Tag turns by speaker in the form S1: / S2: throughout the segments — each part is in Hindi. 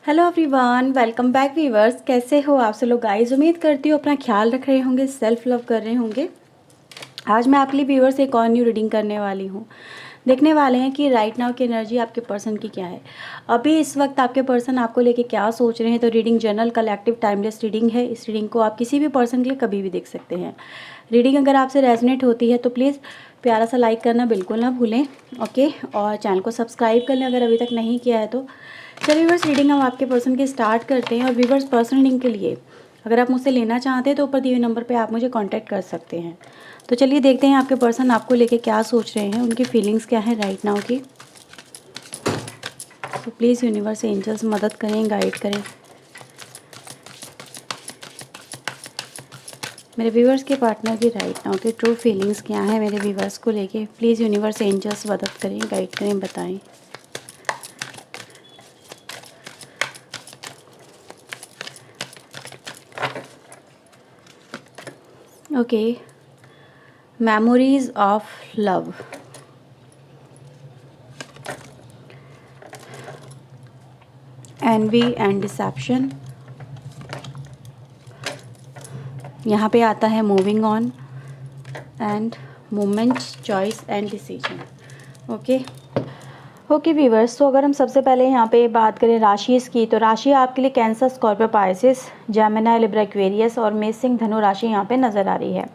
S1: Hello everyone, welcome back viewers. कैसे हो आप सब लोग गाइस? उम्मीद करती हूँ अपना ख्याल रख रहे होंगे, सेल्फ लव कर रहे होंगे। आज मैं आपके लिए वीवर्स एक और न्यू रीडिंग करने वाली हूँ। देखने वाले हैं कि राइट नाउ की एनर्जी आपके पर्सन की क्या है। अभी इस वक्त आपके पर्सन आपको लेके क्या सोच रहे हैं। तो reading general collective timeless reading है। इस रीडिंग को आप किसी भी पर्सन के लिए कभी भी देख सकते हैं। रीडिंग अगर आपसे रेजोनेट होती है तो प्लीज़ प्यारा सा लाइक करना बिल्कुल ना भूलें, ओके। और चैनल को सब्सक्राइब कर लें अगर अभी तक नहीं किया है तो। चलिए व्यूअर्स, रीडिंग हम आपके पर्सन की स्टार्ट करते हैं। और व्यूअर्स, पर्सनल रीडिंग के लिए अगर आप मुझसे लेना चाहते हैं तो ऊपर दिए हुए नंबर पे आप मुझे कांटेक्ट कर सकते हैं। तो चलिए देखते हैं आपके पर्सन आपको लेके क्या सोच रहे हैं, उनकी फीलिंग्स क्या है राइट नाउ की। तो प्लीज़ यूनिवर्स एंजल्स मदद करें, गाइड करें। मेरे व्यूवर्स के पार्टनर की राइट नाउ की ट्रू फीलिंग्स क्या है मेरे व्यूवर्स को लेके। प्लीज़ यूनिवर्स एंजल्स मदद करें, गाइड करें, बताएं। Okay, memories of love. Envy and deception. यहाँ पे आता है moving on and moments, choice and decision. Okay viewers, तो अगर हम सबसे पहले यहाँ पे बात करें राशि की, तो राशि आपके लिए cancer, Scorpio, Pisces, Gemini, Libra, Aquarius और मेष, सिंह, धनु राशि यहाँ पे नज़र आ रही है।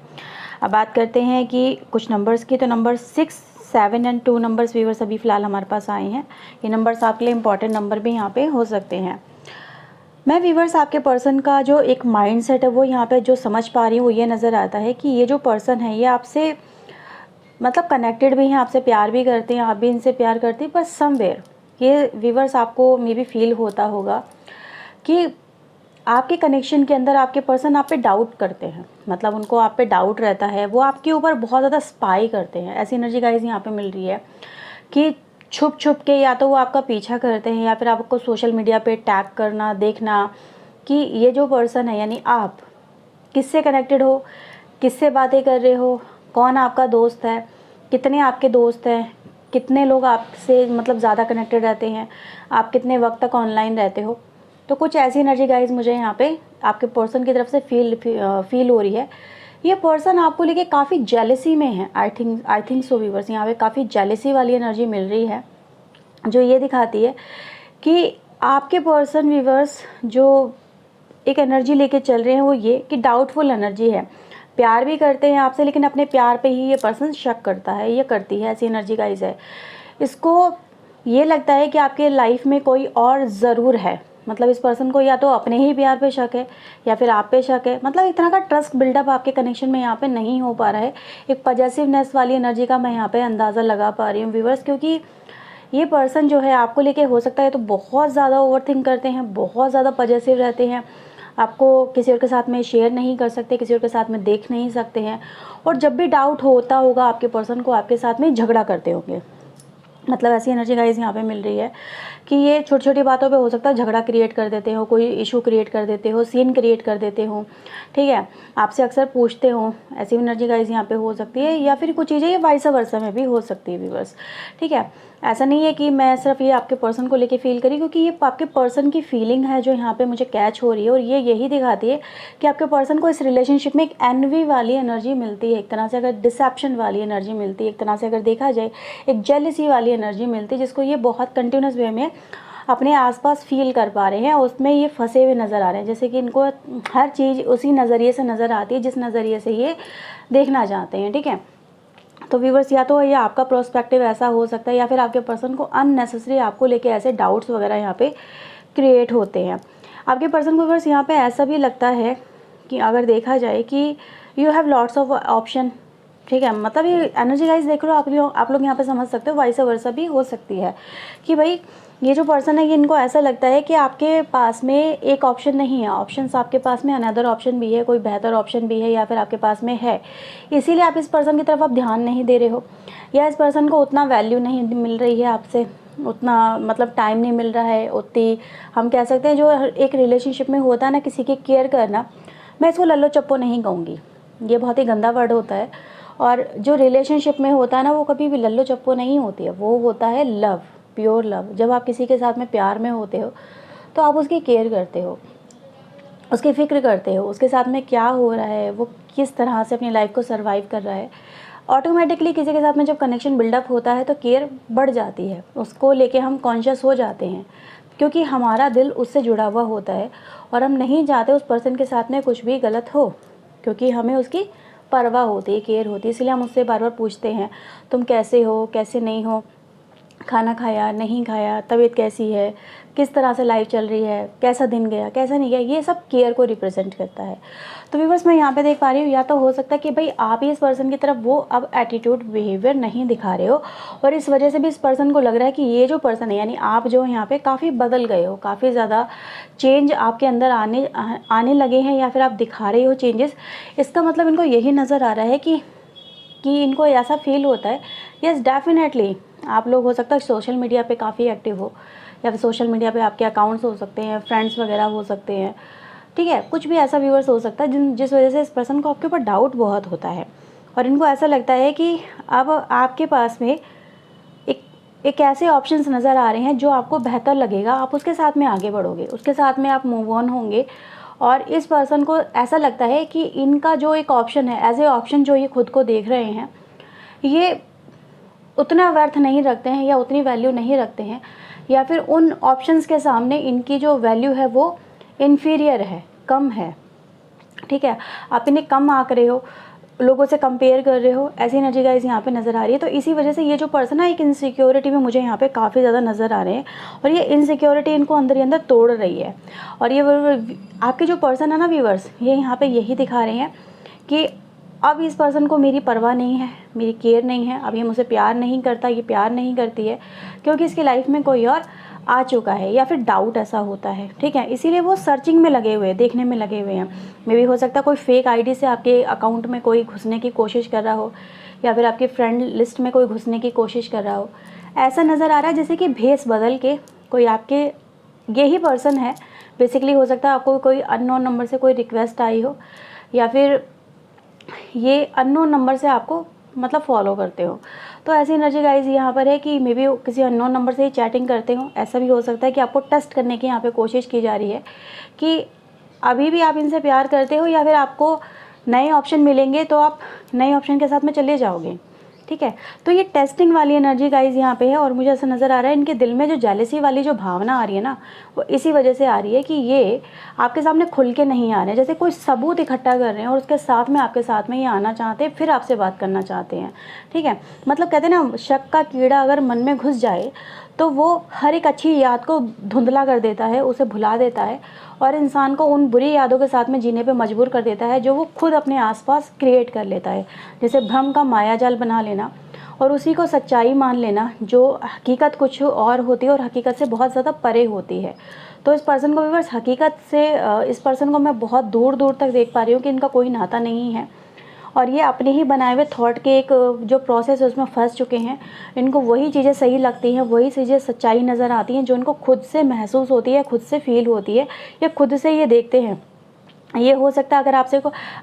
S1: अब बात करते हैं कि कुछ नंबर्स की, तो नंबर 6, 7 एंड 2 नंबर्स व्यूवर्स अभी फ़िलहाल हमारे पास आए हैं। ये नंबर्स आपके लिए इंपॉर्टेंट नंबर भी यहाँ पे हो सकते हैं। मैं व्यूवर्स आपके पर्सन का जो एक माइंड सेट है वो यहाँ पे जो समझ पा रही हूँ वो ये नज़र आता है कि ये जो पर्सन है ये आपसे मतलब कनेक्टेड भी हैं, आपसे प्यार भी करते हैं, आप भी इनसे प्यार करते हैं। पर समवेयर ये व्यूवर्स आपको मे बी फील होता होगा कि आपके कनेक्शन के अंदर आपके पर्सन आप पे डाउट करते हैं। मतलब उनको आप पे डाउट रहता है, वो आपके ऊपर बहुत ज़्यादा स्पाई करते हैं। ऐसी एनर्जी गाइस यहाँ पे मिल रही है कि छुप छुप के या तो वो आपका पीछा करते हैं या फिर आपको सोशल मीडिया पे टैग करना, देखना कि ये जो पर्सन है यानी आप किससे कनेक्टेड हो, किससे बातें कर रहे हो, कौन आपका दोस्त है, कितने आपके दोस्त हैं, कितने लोग आपसे मतलब ज़्यादा कनेक्टेड रहते हैं, आप कितने वक्त तक ऑनलाइन रहते हो। तो कुछ ऐसी एनर्जी गाइज मुझे यहाँ पे आपके पर्सन की तरफ से फील हो रही है। ये पर्सन आपको लेके काफ़ी जेलसी में है। आई थिंक सो व्यूवर्स, यहाँ पे काफ़ी जेलसी वाली एनर्जी मिल रही है जो ये दिखाती है कि आपके पर्सन व्यूवर्स जो एक एनर्जी लेके चल रहे हैं वो ये कि डाउटफुल एनर्जी है। प्यार भी करते हैं आपसे लेकिन अपने प्यार पे ही ये पर्सन शक करता है, ये करती है, ऐसी एनर्जी गाइज है। इसको ये लगता है कि आपके लाइफ में कोई और ज़रूर है। मतलब इस पर्सन को या तो अपने ही प्यार पे शक है या फिर आप पे शक है। मतलब इतना का ट्रस्ट बिल्डअप आपके कनेक्शन में यहाँ पे नहीं हो पा रहा है। एक पॉजिटिवनेस वाली एनर्जी का मैं यहाँ पे अंदाज़ा लगा पा रही हूँ व्यूवर्स, क्योंकि ये पर्सन जो है आपको लेके हो सकता है तो बहुत ज़्यादा ओवरथिंक करते हैं, बहुत ज़्यादा पॉजिटिव रहते हैं, आपको किसी और के साथ में शेयर नहीं कर सकते, किसी और के साथ में देख नहीं सकते हैं। और जब भी डाउट होता होगा आपके पर्सन को, आपके साथ में झगड़ा करते होंगे। मतलब ऐसी एनर्जी गाइस यहाँ पे मिल रही है कि ये छोटी छोटी बातों पे हो सकता है झगड़ा क्रिएट कर देते हो, कोई इशू क्रिएट कर देते हो, सीन क्रिएट कर देते हो, ठीक है। आपसे अक्सर पूछते हो, ऐसी एनर्जी गाइस यहाँ पे हो सकती है। या फिर कुछ चीज़ें ये वाइस वर्सा में भी हो सकती है व्यूअर्स, ठीक है। ऐसा नहीं है कि मैं सिर्फ ये आपके पर्सन को लेके फील करी, क्योंकि ये आपके पर्सन की फीलिंग है जो यहाँ पे मुझे कैच हो रही है। और ये यही दिखाती है कि आपके पर्सन को इस रिलेशनशिप में एक एनवी वाली एनर्जी मिलती है, एक तरह से अगर डिसेप्शन वाली एनर्जी मिलती है, एक तरह से अगर देखा जाए एक जेलसी वाली एनर्जी मिलती है, जिसको ये बहुत कंटिन्यूस वे में अपने आसपास फील कर पा रहे हैं। उसमें ये फंसे हुए नज़र आ रहे हैं, जैसे कि इनको हर चीज़ उसी नज़रिए से नज़र आती है जिस नज़रिए से ये देखना चाहते हैं, ठीक है। तो व्यूवर्स, या तो ये आपका प्रोस्पेक्टिव ऐसा हो सकता है या फिर आपके पर्सन को अननेसेसरी आपको लेके ऐसे डाउट्स वगैरह यहाँ पे क्रिएट होते हैं। आपके पर्सन को व्यूवर्स यहाँ पे ऐसा भी लगता है कि अगर देखा जाए कि you have lots of option, ठीक है। मतलब ये एनर्जी गाइज देख लो, आप लोग यहाँ पे समझ सकते हो, वाइस वर्सा भी हो सकती है कि भाई ये जो पर्सन है ये इनको ऐसा लगता है कि आपके पास में एक ऑप्शन नहीं है, ऑप्शंस आपके पास में अनदर ऑप्शन भी है, कोई बेहतर ऑप्शन भी है या फिर आपके पास में है। इसीलिए आप इस पर्सन की तरफ आप ध्यान नहीं दे रहे हो, या इस पर्सन को उतना वैल्यू नहीं मिल रही है आपसे, उतना मतलब टाइम नहीं मिल रहा है, उतनी हम कह सकते हैं जो एक रिलेशनशिप में होता है ना किसी की केयर करना। मैं इसको लल्लो चप्पो नहीं कहूँगी, ये बहुत ही गंदा वर्ड होता है। और जो रिलेशनशिप में होता है ना वो कभी भी लल्लो चप्पो नहीं होती है, वो होता है लव, प्योर लव। जब आप किसी के साथ में प्यार में होते हो तो आप उसकी केयर करते हो, उसकी फ़िक्र करते हो, उसके साथ में क्या हो रहा है, वो किस तरह से अपनी लाइफ को सर्वाइव कर रहा है। ऑटोमेटिकली किसी के साथ में जब कनेक्शन बिल्डअप होता है तो केयर बढ़ जाती है, उसको लेके हम कॉन्शियस हो जाते हैं, क्योंकि हमारा दिल उससे जुड़ा हुआ होता है और हम नहीं चाहते उस पर्सन के साथ में कुछ भी गलत हो, क्योंकि हमें उसकी परवाह होती है, केयर होती है। इसलिए हम उससे बार बार पूछते हैं, तुम कैसे हो, कैसे नहीं हो, खाना खाया नहीं खाया, तबीयत कैसी है, किस तरह से लाइफ चल रही है, कैसा दिन गया, कैसा नहीं गया। ये सब केयर को रिप्रेजेंट करता है। तो व्यूअर्स, मैं यहाँ पे देख पा रही हूँ, या तो हो सकता है कि भाई आप ही इस पर्सन की तरफ वो अब एटीट्यूड बिहेवियर नहीं दिखा रहे हो और इस वजह से भी इस पर्सन को लग रहा है कि ये जो पर्सन है, यानी आप जो यहाँ पे काफ़ी बदल गए हो, काफ़ी ज़्यादा चेंज आपके अंदर आने लगे हैं, या फिर आप दिखा रहे हो चेंजेस। इसका मतलब इनको यही नज़र आ रहा है कि इनको ऐसा फील होता है। यस, डेफिनेटली आप लोग हो सकता है सोशल मीडिया पे काफ़ी एक्टिव हो, या फिर सोशल मीडिया पे आपके अकाउंट्स हो सकते हैं, फ्रेंड्स वगैरह हो सकते हैं, ठीक है, कुछ भी ऐसा व्यूअर्स हो सकता है जिस वजह से इस पर्सन को आपके ऊपर डाउट बहुत होता है और इनको ऐसा लगता है कि अब आपके पास में एक ऐसे ऑप्शंस नज़र आ रहे हैं जो आपको बेहतर लगेगा, आप उसके साथ में आगे बढ़ोगे, उसके साथ में आप मूव ऑन होंगे। और इस पर्सन को ऐसा लगता है कि इनका जो एक ऑप्शन है, एज ए ऑप्शन जो ये खुद को देख रहे हैं, ये उतना वर्थ नहीं रखते हैं या उतनी वैल्यू नहीं रखते हैं, या फिर उन ऑप्शंस के सामने इनकी जो वैल्यू है वो इन्फीरियर है, कम है, ठीक है। आप इन्हें कम आंक रहे हो, लोगों से कंपेयर कर रहे हो, ऐसी एनर्जी गाइस यहाँ पे नज़र आ रही है। तो इसी वजह से ये जो पर्सन है, एक इनसिक्योरिटी में मुझे यहाँ पे काफ़ी ज़्यादा नज़र आ रहे हैं और ये इनसिक्योरिटी इनको अंदर ही अंदर तोड़ रही है। और ये आपके जो पर्सन है ना व्यूअर्स, ये यहाँ पे यही दिखा रहे हैं कि अब इस पर्सन को मेरी परवाह नहीं है, मेरी केयर नहीं है, अब ये मुझसे प्यार नहीं करता, ये प्यार नहीं करती है, क्योंकि इसकी लाइफ में कोई और आ चुका है, या फिर डाउट ऐसा होता है, ठीक है। इसीलिए वो सर्चिंग में लगे हुए हैं, देखने में लगे हुए हैं। मे भी हो सकता है कोई फेक आईडी से आपके अकाउंट में कोई घुसने की कोशिश कर रहा हो, या फिर आपके फ्रेंड लिस्ट में कोई घुसने की कोशिश कर रहा हो। ऐसा नज़र आ रहा है जैसे कि भेस बदल के कोई आपके, यही पर्सन है बेसिकली। हो सकता है आपको कोई अननोन नंबर से कोई रिक्वेस्ट आई हो, या फिर ये अननोन नंबर से आपको मतलब फॉलो करते हो। तो ऐसी एनर्जी गाइज यहाँ पर है कि मे बी किसी अननोन नंबर से ही चैटिंग करते हो। ऐसा भी हो सकता है कि आपको टेस्ट करने की यहाँ पे कोशिश की जा रही है कि अभी भी आप इनसे प्यार करते हो, या फिर आपको नए ऑप्शन मिलेंगे तो आप नए ऑप्शन के साथ में चले जाओगे, ठीक है। तो ये टेस्टिंग वाली एनर्जी गाइज यहाँ पे है और मुझे ऐसा नज़र आ रहा है इनके दिल में जो जेलसी वाली जो भावना आ रही है ना, वो इसी वजह से आ रही है कि ये आपके सामने खुल के नहीं आ रहे हैं, जैसे कोई सबूत इकट्ठा कर रहे हैं और उसके साथ में आपके साथ में ये आना चाहते हैं, फिर आपसे बात करना चाहते हैं, ठीक है। मतलब कहते हैं ना, शक का कीड़ा अगर मन में घुस जाए तो वो हर एक अच्छी याद को धुंधला कर देता है, उसे भुला देता है और इंसान को उन बुरी यादों के साथ में जीने पे मजबूर कर देता है जो वो खुद अपने आसपास क्रिएट कर लेता है। जैसे भ्रम का मायाजाल बना लेना और उसी को सच्चाई मान लेना, जो हकीकत कुछ और होती है और हकीकत से बहुत ज़्यादा परे होती है। तो इस पर्सन को व्यूअर्स, हकीकत से इस पर्सन को मैं बहुत दूर दूर तक देख पा रही हूँ कि इनका कोई नाता नहीं है और ये अपने ही बनाए हुए थॉट के एक जो प्रोसेस है उसमें फंस चुके हैं। इनको वही चीज़ें सही लगती हैं, वही चीज़ें सच्चाई नज़र आती हैं जो इनको खुद से महसूस होती है, खुद से फील होती है, या खुद से ये देखते हैं। ये हो सकता है अगर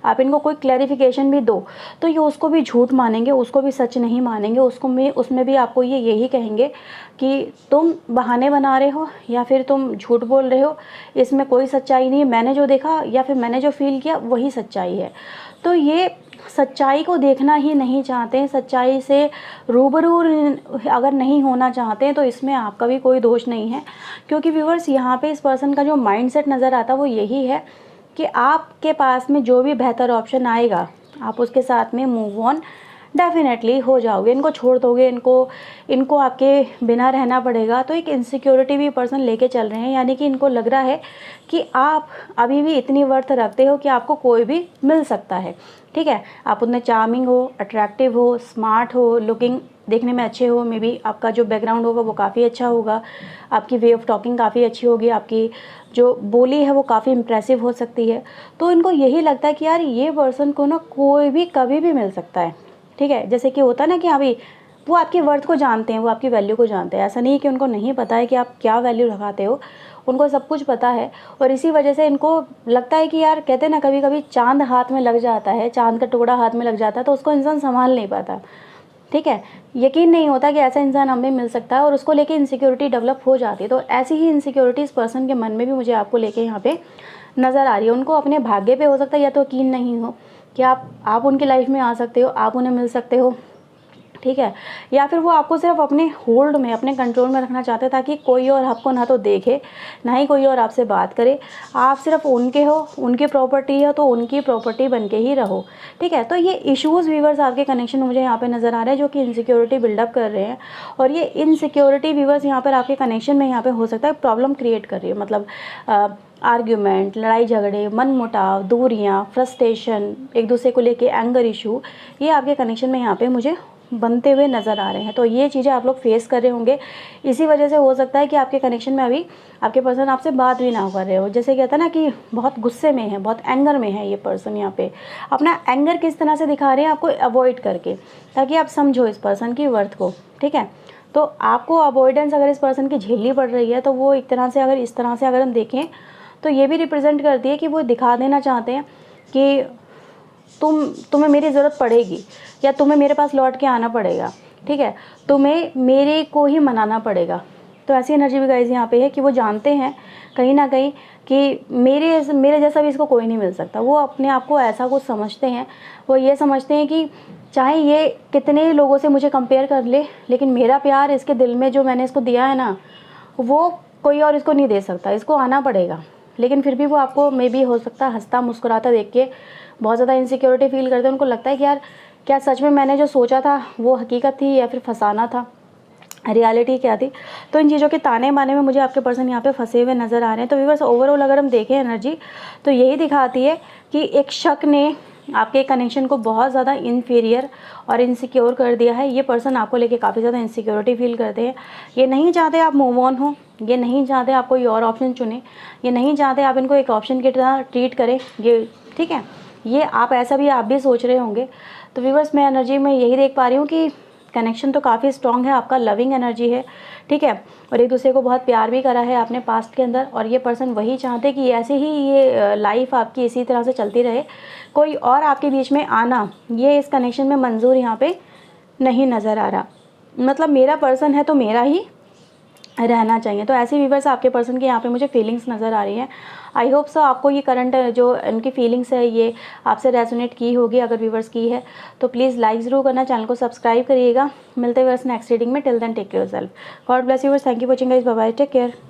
S1: आप इनको कोई क्लैरिफिकेशन भी दो तो ये उसको भी झूठ मानेंगे, उसको भी सच नहीं मानेंगे, उसमें भी आपको ये यही कहेंगे कि तुम बहाने बना रहे हो या फिर तुम झूठ बोल रहे हो, इसमें कोई सच्चाई नहीं है, मैंने जो देखा या फिर मैंने जो फील किया वही सच्चाई है। तो ये सच्चाई को देखना ही नहीं चाहते हैं, सच्चाई से रूबरू अगर नहीं होना चाहते हैं तो इसमें आपका भी कोई दोष नहीं है, क्योंकि व्यूअर्स यहाँ पे इस पर्सन का जो माइंडसेट नज़र आता है वो यही है कि आपके पास में जो भी बेहतर ऑप्शन आएगा आप उसके साथ में मूव ऑन डेफिनेटली हो जाओगे, इनको छोड़ दोगे, इनको आपके बिना रहना पड़ेगा। तो एक इनसिक्योरिटी भी पर्सन लेके चल रहे हैं, यानी कि इनको लग रहा है कि आप अभी भी इतनी वर्थ रखते हो कि आपको कोई भी मिल सकता है, ठीक है। आप उतने चार्मिंग हो, अट्रैक्टिव हो, स्मार्ट हो, लुकिंग देखने में अच्छे हो, मे बी आपका जो बैकग्राउंड होगा वो काफ़ी अच्छा होगा, आपकी वे ऑफ टॉकिंग काफ़ी अच्छी होगी, आपकी जो बोली है वो काफ़ी इम्प्रेसिव हो सकती है। तो इनको यही लगता है कि यार ये पर्सन को ना कोई भी कभी भी मिल सकता है, ठीक है। जैसे कि होता है ना कि अभी वो आपकी वर्थ को जानते हैं, वो आपकी वैल्यू को जानते हैं। ऐसा नहीं है कि उनको नहीं पता है कि आप क्या वैल्यू लगाते हो, उनको सब कुछ पता है। और इसी वजह से इनको लगता है कि यार कहते हैं ना, कभी कभी चांद हाथ में लग जाता है, चांद का टुकड़ा हाथ में लग जाता है तो उसको इंसान संभाल नहीं पाता, ठीक है, यकीन नहीं होता कि ऐसा इंसान हमें मिल सकता है और उसको लेके इनसिक्योरिटी डेवलप हो जाती है। तो ऐसी ही इनसिक्योरिटी इस पर्सन के मन में भी मुझे आपको लेके यहाँ पे नज़र आ रही है। उनको अपने भाग्य पे हो सकता है या तो यकीन नहीं हो कि आप उनकी लाइफ में आ सकते हो, आप उन्हें मिल सकते हो, ठीक है, या फिर वो आपको सिर्फ अपने होल्ड में, अपने कंट्रोल में रखना चाहते हैं ताकि कोई और आपको ना तो देखे, ना ही कोई और आपसे बात करे। आप सिर्फ उनके हो, उनकी प्रॉपर्टी है तो उनकी प्रॉपर्टी बन के ही रहो, ठीक है। तो ये इश्यूज़ व्यूवर्स आपके कनेक्शन में मुझे यहाँ पे नज़र आ रहे हैं जो कि इनसिक्योरिटी बिल्डअप कर रहे हैं। और ये इनसिक्योरिटी व्यूवर्स यहाँ पर आपके कनेक्शन में यहाँ पर हो सकता है प्रॉब्लम क्रिएट कर रही है, मतलब आर्ग्यूमेंट, लड़ाई झगड़े, मनमुटाव, दूरियाँ, फ्रस्ट्रेशन, एक दूसरे को लेके एंगर इशू, ये आपके कनेक्शन में यहाँ पे मुझे बनते हुए नज़र आ रहे हैं। तो ये चीज़ें आप लोग फेस कर रहे होंगे। इसी वजह से हो सकता है कि आपके कनेक्शन में अभी आपके पर्सन आपसे बात भी ना कर रहे हो। जैसे कहता है ना कि बहुत गुस्से में है, बहुत एंगर में है ये पर्सन, यहाँ पे अपना एंगर किस तरह से दिखा रहे हैं आपको अवॉइड करके, ताकि आप समझो इस पर्सन की वर्थ को, ठीक है। तो आपको अवॉइडेंस अगर इस पर्सन की झेलनी पड़ रही है तो वो एक तरह से, अगर इस तरह से अगर हम देखें तो ये भी रिप्रेजेंट करती है कि वो दिखा देना चाहते हैं कि तुम्हें मेरी ज़रूरत पड़ेगी या तुम्हें मेरे पास लौट के आना पड़ेगा, ठीक है, तुम्हें मेरे को ही मनाना पड़ेगा। तो ऐसी एनर्जी भी गाइस यहाँ पे है कि वो जानते हैं कहीं ना कहीं कि मेरे जैसा भी इसको कोई नहीं मिल सकता। वो अपने आप को ऐसा कुछ समझते हैं, वो ये समझते हैं कि चाहे ये कितने लोगों से मुझे कंपेयर कर ले, लेकिन मेरा प्यार इसके दिल में जो मैंने इसको दिया है ना, वो कोई और इसको नहीं दे सकता, इसको आना पड़ेगा। लेकिन फिर भी वो आपको मे बी हो सकता है हंसता मुस्कुराता देख के बहुत ज़्यादा इनसिक्योरिटी फील करते हैं। उनको लगता है कि यार क्या सच में मैंने जो सोचा था वो हकीकत थी या फिर फसाना था, रियलिटी क्या थी। तो इन चीज़ों के ताने बाने में मुझे आपके पर्सन यहाँ पे फंसे हुए नज़र आ रहे हैं। तो व्यूअर्स ओवरऑल अगर हम देखें एनर्जी तो यही दिखाती है कि एक शक ने आपके कनेक्शन को बहुत ज़्यादा इन्फीरियर और इनसिक्योर कर दिया है। ये पर्सन आपको लेके काफ़ी ज़्यादा इनसिक्योरिटी फील करते हैं। ये नहीं चाहते आप मूव ऑन हो, ये नहीं चाहते आप कोई और ऑप्शन चुने, ये नहीं चाहते आप इनको एक ऑप्शन की तरह ट्रीट करें, ये ठीक है, ये आप भी सोच रहे होंगे। तो व्यूअर्स मैं एनर्जी में यही देख पा रही हूँ कि कनेक्शन तो काफ़ी स्ट्रॉन्ग है, आपका लविंग एनर्जी है, ठीक है, और एक दूसरे को बहुत प्यार भी करा है आपने पास्ट के अंदर। और ये पर्सन वही चाहते कि ऐसे ही ये लाइफ आपकी इसी तरह से चलती रहे, कोई और आपके बीच में आना ये इस कनेक्शन में मंजूर यहाँ पे नहीं नज़र आ रहा। मतलब मेरा पर्सन है तो मेरा ही रहना चाहिए। तो ऐसे व्यूवर्स आपके पर्सन की यहाँ पे मुझे फीलिंग्स नज़र आ रही हैं। आई होप सो आपको ये करंट जो इनकी फीलिंग्स है ये आपसे रेजोनेट की होगी। अगर व्यूवर्स की है तो प्लीज़ लाइक ज़रूर करना, चैनल को सब्सक्राइब करिएगा। मिलते हैं व्यूवर्स नेक्स्ट रीडिंग में। Till then take care yourself, God bless you, thank you for watching guys, bye bye, take care.